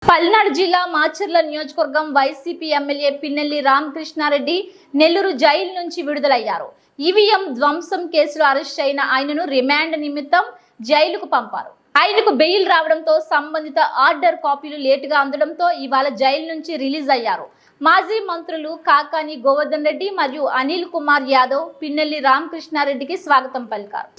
పల్నాడు జిల్లా మాచర్ల నియోజకవర్గం YCP MLA Pinnelli Ramakrishna Reddy Nellore jail నుంచి విడుదలయ్యారు. ఈవీఎం ధ్వంసం కేసులో అరెస్ట్ అయిన ఆయనను రిమాండ్ నిమిత్తం జైలుకు పంపారు. ఆయనకు బెయిల్ రావడంతో సంబంధిత ఆర్డర్ కాపీలు లేటుగా అందడంతో ఇవాళ జైలు నుంచి రిలీజ్ అయ్యారు. మాజీ మంత్రులు కాకాని గోవర్ధన్ రెడ్డి మరియు అనిల్ కుమార్ యాదవ్ పిన్నెల్లి రామకృష్ణారెడ్డికి స్వాగతం పలికారు.